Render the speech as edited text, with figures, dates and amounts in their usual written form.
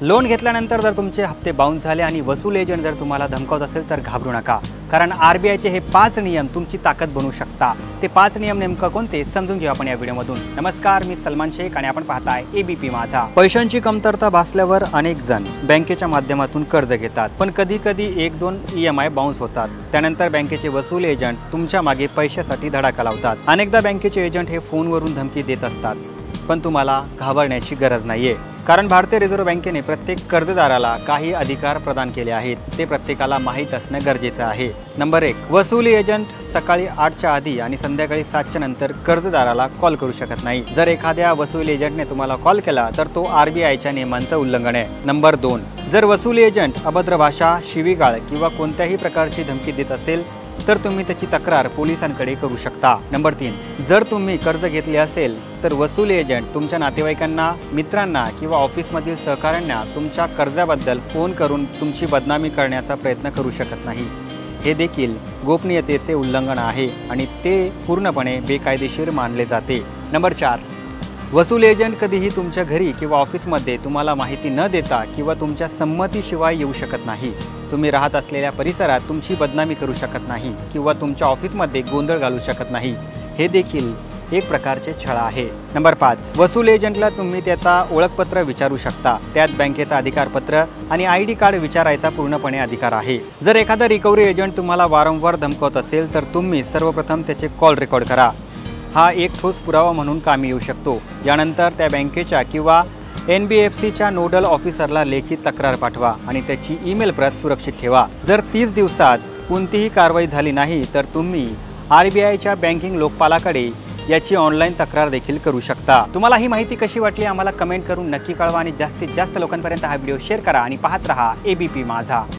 Loan घेतल्यानंतर जर तुमचे हप्ते बाउन्स झाले आणि वसूल एजंट जर तुम्हाला धमकावत असेल तर घाबरू नका, कारण आरबीआयचे हे 5 नियम तुमची ताकद बनवू शकता। ते 5 नियम नेमकं कोणते समजून घेऊ आपण या व्हिडिओमधून। नमस्कार, मी सलमान शेख आणि आपण पाहताय एबीपी माझा। पैशांची कमतरता भासल्यावर अनेक जण बँकेच्या माध्यमातून कर्ज घेतात, पण कधी-कधी 1-2 EMI बाउन्स होतात। त्यानंतर बँकेचे वसूल एजंट तुमच्या मागे पैशासाठी धडाका लावतात। अनेकदा बँकेचे एजंट हे फोनवरून धमकी देत असतात, पण तुम्हाला घाबरण्याची गरज नाहीये, कारण भारतीय रिझर्व्ह बँकेने प्रत्येक कर्जदाराला काही अधिकार प्रदान केले आहेत। ते प्रत्येकाला माहीत असणे गरजेचे आहे। नंबर 1, वसुली एजंट सकाळी 8च्या आधी आणि संध्याकाळी 7च्या नंतर कर्जदाराला कॉल करू शकत नाही। जर एखाद्या वसुली एजंटने तुम्हाला कॉल केला तर तो आरबीआयच्या नियमांचं उल्लंघन आहे। नंबर 2, जर वसुली एजंट अभद्र भाषा, शिवीगाळ किंवा कोणत्याही प्रकारची धमकी देत असेल तर तुम्ही त्याची तक्रार पोलिसांकडे करू शकता। नंबर 3, जर तुम्ही कर्ज घेतले असेल तर वसुली एजंट तुमच्या नातेवाईकांना, मित्रांना किंवा ऑफिसमधील सहकाऱ्यांना तुमच्या कर्जाबद्दल फोन करून तुमची बदनामी करण्याचा प्रयत्न करू शकत नाही। हे देखील गोपनीयतेचे उल्लंघन आहे आणि ते पूर्णपणे बेकायदेशीर मानले जाते। नंबर 4, वसूल एजंट कधीही तुमच्या घरी किंवा ऑफिसमध्ये तुम्हाला माहिती न देता किंवा तुमच्या संमतीशिवाय येऊ शकत नाही। तुम्ही राहत असलेल्या परिसरात तुमची बदनामी करू शकत नाही किंवा तुमच्या ऑफिसमध्ये गोंधळ घालू शकत नाही। हे देखील एक प्रकारचे छळ आहे। नंबर 5, वसूल एजंटला तुम्ही त्याचा ओळखपत्र विचारू शकता। त्यात बँकेचा अधिकारपत्र आणि ID कार्ड विचारायचा पूर्णपणे अधिकार आहे। जर एखादा रिकव्हरी एजंट तुम्हाला वारंवार धमकावत असेल तर तुम्ही सर्वप्रथम त्याचे कॉल रेकॉर्ड करा। हा एक ठोस पुरावा म्हणून कामी येऊ शकतो। यानंतर त्या बँकेच्या किंवा NBFCच्या नोडल ऑफिसरला लेखी तक्रार पाठवा आणि त्याची ईमेल प्रत सुरक्षित ठेवा। जर 30 दिवसात कोणतीही कारवाई झाली नाही तर तुम्ही आरबीआयच्या बँकिंग लोकपालाकडे याची ऑनलाईन तक्रार देखील करू शकता। तुम्हाला ही माहिती कशी वाटली आम्हाला कमेंट करून नक्की कळवा आणि जास्तीत जास्त लोकांपर्यंत हा व्हिडिओ शेअर करा आणि पाहत रहा एबीपी माझा।